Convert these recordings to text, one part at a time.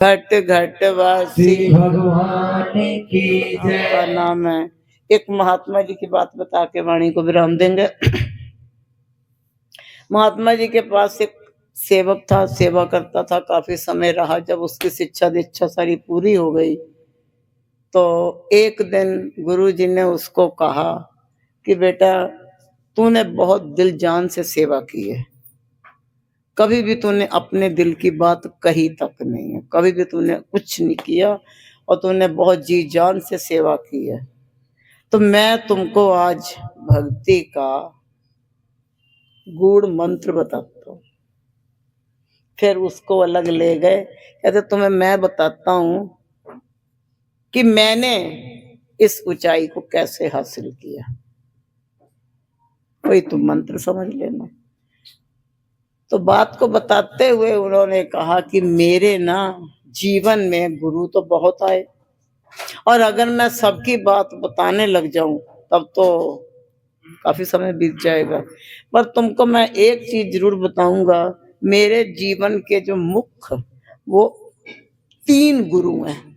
घट घट वासी भगवान की जय। का नाम है। एक महात्मा जी की बात बता के वाणी को विराम देंगे। महात्मा जी के पास एक सेवक था, सेवा करता था, काफी समय रहा। जब उसकी शिक्षा दीक्षा सारी पूरी हो गई तो एक दिन गुरु जी ने उसको कहा कि बेटा, तूने बहुत दिल जान से सेवा की है, कभी भी तूने अपने दिल की बात कही तक नहीं है, कभी भी तूने कुछ नहीं किया और तूने बहुत जी जान से सेवा की है। तो मैं तुमको आज भक्ति का गूढ़ मंत्र बताता हूँ। फिर उसको अलग ले गए, कहते तुम्हें मैं बताता हूँ कि मैंने इस ऊंचाई को कैसे हासिल किया। कोई तुम मंत्र समझ लेना। तो बात को बताते हुए उन्होंने कहा कि मेरे ना जीवन में गुरु तो बहुत आए, और अगर मैं सबकी बात बताने लग जाऊं तब तो काफी समय बीत जाएगा। पर तुमको मैं एक चीज जरूर बताऊंगा, मेरे जीवन के जो मुख्य वो 3 गुरु हैं।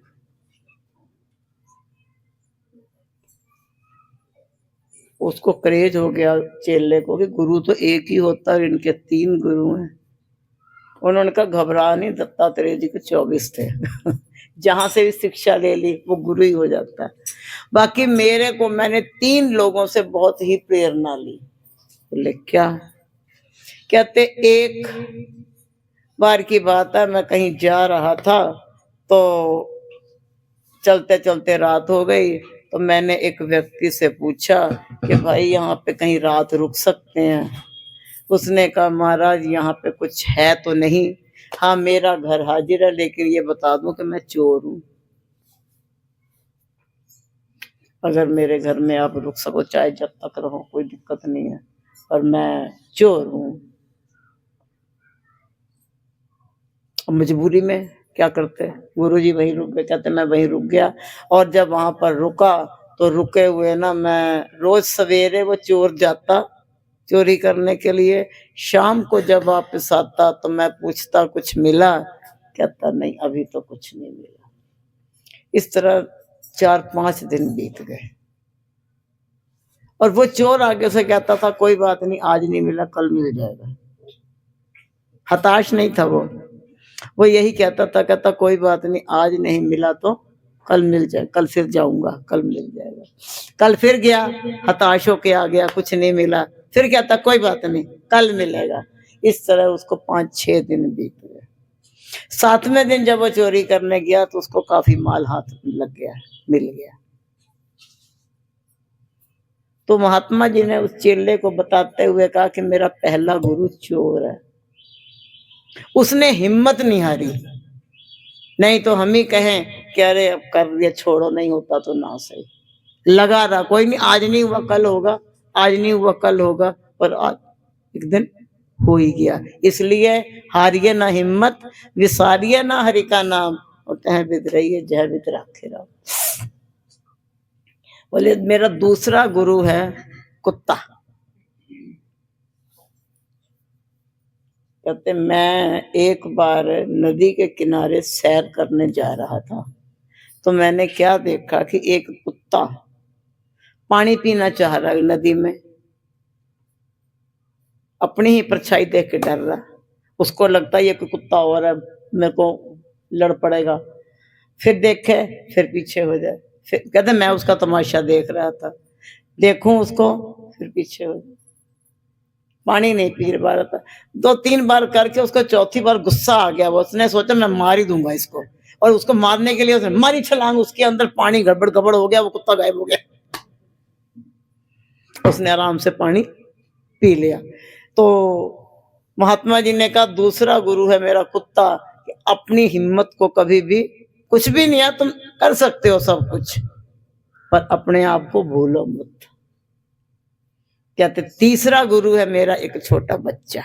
उसको क्रेज हो गया चेले को कि गुरु तो एक ही होता है, इनके 3 गुरु हैं। उन्होंने कहा घबरा नहीं, दत्तात्रेय जी के 24 थे। जहां से भी शिक्षा ले ली वो गुरु ही हो जाता है। बाकी मेरे को, मैंने 3 लोगों से बहुत ही प्रेरणा ली। बोले क्या? कहते एक बार की बात है, मैं कहीं जा रहा था तो चलते चलते रात हो गई। तो मैंने एक व्यक्ति से पूछा कि भाई यहाँ पे कहीं रात रुक सकते हैं? उसने कहा महाराज यहाँ पे कुछ है तो नहीं, हाँ मेरा घर हाजिर है, लेकिन ये बता दूं कि मैं चोर हूं। अगर मेरे घर में आप रुक सको, चाहे जब तक रहो, कोई दिक्कत नहीं है, पर मैं चोर हूं। अब मजबूरी में क्या करते, गुरुजी वहीं रुक गए। कहते मैं वहीं रुक गया, और जब वहां पर रुका तो रुके हुए ना, मैं रोज सवेरे वो चोर जाता चोरी करने के लिए, शाम को जब वापस आता तो मैं पूछता कुछ मिला? कहता नहीं, अभी तो कुछ नहीं मिला। इस तरह 4-5 दिन बीत गए, और वो चोर आगे से कहता था कोई बात नहीं, आज नहीं मिला कल मिल जाएगा। हताश नहीं था वो यही कहता था, कहता कोई बात नहीं, आज नहीं मिला तो कल मिल जाए, कल फिर जाऊंगा, कल मिल जाएगा। कल फिर गया, हताश होके आ गया, कुछ नहीं मिला, फिर कहता कोई बात नहीं, कल मिलेगा। इस तरह उसको 5-6 दिन बीत गए। 7वें दिन जब वो चोरी करने गया तो उसको काफी माल हाथ लग गया, मिल गया। तो महात्मा जी ने उस चेले को बताते हुए कहा कि मेरा पहला गुरु चोर है। उसने हिम्मत नहीं हारी, नहीं तो हम ही कहें कि अरे अब कर दिया, छोड़ो, नहीं होता तो ना सही। लगा रहा, कोई नहीं, आज नहीं हुआ कल होगा, आज नहीं हुआ कल होगा, पर आज एक दिन हो ही गया। इसलिए हारिए ना हिम्मत, विसारिए ना हरि का नाम, और तह विद रहिए जय विद राखे राम। बोले मेरा दूसरा गुरु है कुत्ता। कहते मैं एक बार नदी के किनारे सैर करने जा रहा था, तो मैंने क्या देखा कि एक कुत्ता पानी पीना चाह रहा है नदी में, अपनी ही परछाई देख के डर रहा। उसको लगता है ये कोई कुत्ता और है, मेरे को लड़ पड़ेगा। फिर देखे, फिर पीछे हो जाए। फिर कहते मैं उसका तमाशा देख रहा था, देखूं उसको, फिर पीछे हो जाए। पानी नहीं पी पा रहा था। 2-3 बार करके उसको चौथी बार गुस्सा आ गया। उसने सोचा मैं मार ही दूंगा इसको, और उसको मारने के लिए उसने मारी छलांग, उसके अंदर पानी गड़बड़ गड़बड़ हो गया, वो कुत्ता गायब हो गया। उसने आराम से पानी पी लिया। तो महात्मा जी ने कहा दूसरा गुरु है मेरा कुत्ता, कि अपनी हिम्मत को कभी भी, कुछ भी नहीं है, तुम कर सकते हो सब कुछ, पर अपने आप को भूलो मत। कहते तीसरा गुरु है मेरा एक छोटा बच्चा।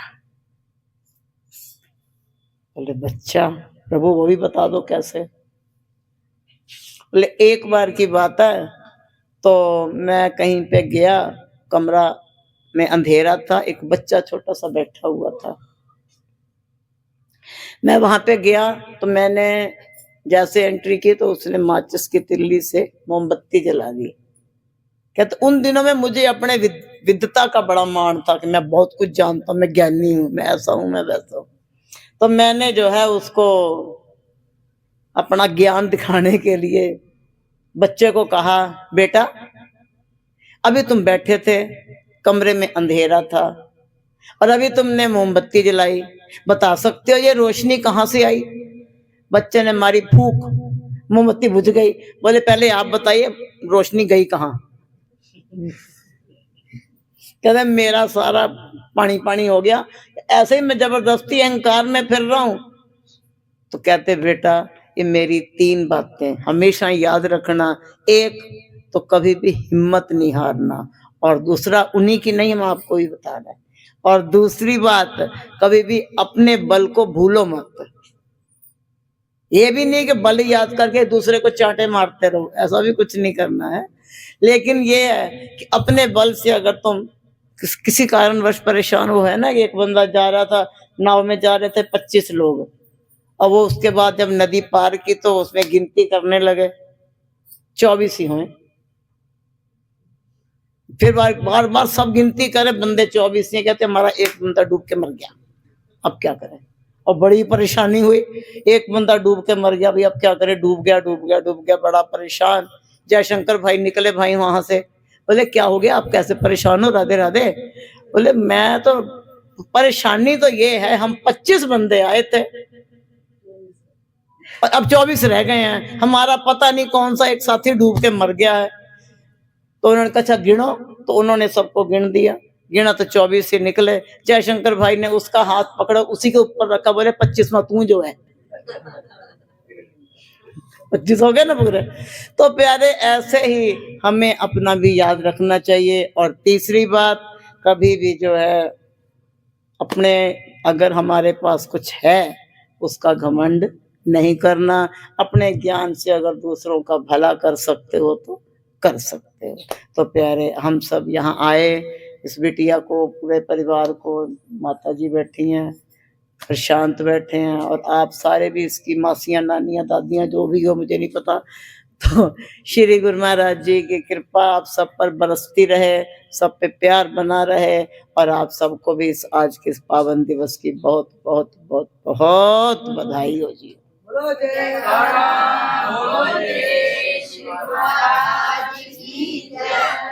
बोले बच्चा प्रभु वो भी बता दो कैसे? बोले एक बार की बात है, तो मैं कहीं पे गया, कमरा में अंधेरा था, एक बच्चा छोटा सा बैठा हुआ था। मैं वहां पे गया तो मैंने जैसे एंट्री की तो उसने माचिस की तिल्ली से मोमबत्ती जला दी। कहते उन दिनों में मुझे अपने विद्वता का बड़ा मान था कि मैं बहुत कुछ जानता हूँ, मैं ज्ञानी हूँ, मैं ऐसा हूँ, मैं वैसा हूँ। तो मैंने जो है उसको अपना ज्ञान दिखाने के लिए बच्चे को कहा, बेटा अभी तुम बैठे थे, कमरे में अंधेरा था और अभी तुमने मोमबत्ती जलाई, बता सकते हो ये रोशनी कहाँ से आई? बच्चे ने मारी फूंक, मोमबत्ती बुझ गई। बोले पहले आप बताइए रोशनी गई कहाँ? कहते मेरा सारा पानी पानी हो गया, ऐसे ही मैं जबरदस्ती अहंकार में फिर रहा हूं। तो कहते बेटा ये मेरी 3 बातें हमेशा याद रखना। एक तो कभी भी हिम्मत नहीं हारना, और दूसरा उन्हीं की नहीं, हम आपको ही बता रहे हैं। और दूसरी बात, कभी भी अपने बल को भूलो मत। ये भी नहीं कि बल याद करके दूसरे को चांटे मारते रहो, ऐसा भी कुछ नहीं करना है। लेकिन ये है कि अपने बल से अगर तुम किसी कारणवश परेशान हो, है ना, एक बंदा जा रहा था, नाव में जा रहे थे 25 लोग, और वो उसके बाद जब नदी पार की तो उसमें गिनती करने लगे, 24 ही हुए। फिर बार बार सब गिनती करे, बंदे 24 ही, कहते हमारा एक बंदा डूब के मर गया, अब क्या करें? और बड़ी परेशानी हुई, एक बंदा डूब के मर गया, भाई अब क्या करें, डूब गया डूब गया डूब गया, बड़ा परेशान। जयशंकर भाई निकले भाई वहां से, बोले क्या हो गया, आप कैसे परेशान हो? राधे राधे। बोले मैं तो, परेशानी तो ये है हम 25 बंदे आए थे और अब 24 रह गए हैं, हमारा पता नहीं कौन सा एक साथी डूब के मर गया है। तो उन्होंने कहा अच्छा गिनो, तो उन्होंने सबको गिन दिया, गिना तो 24 ही निकले। जयशंकर भाई ने उसका हाथ पकड़ा, उसी के ऊपर रखा, बोले 25वां तू जो है। 25 हो गए ना पूरे। तो प्यारे ऐसे ही हमें अपना भी याद रखना चाहिए। और तीसरी बात, कभी भी जो है अपने, अगर हमारे पास कुछ है उसका घमंड नहीं करना। अपने ज्ञान से अगर दूसरों का भला कर सकते हो तो कर सकते हो। तो प्यारे हम सब यहाँ आए, इस बिटिया को, पूरे परिवार को, माता जी बैठी हैं, प्रशांत बैठे हैं, और आप सारे भी, इसकी मासियां, नानियां, दादियां, जो भी हो मुझे नहीं पता। तो श्री गुरु महाराज जी की कृपा आप सब पर बरसती रहे, सब पे प्यार बना रहे, और आप सबको भी इस आज के इस पावन दिवस की बहुत बहुत बहुत बहुत बधाई हो जी। बोलो जयकारा, बोलो जय श्री महाराज की जय।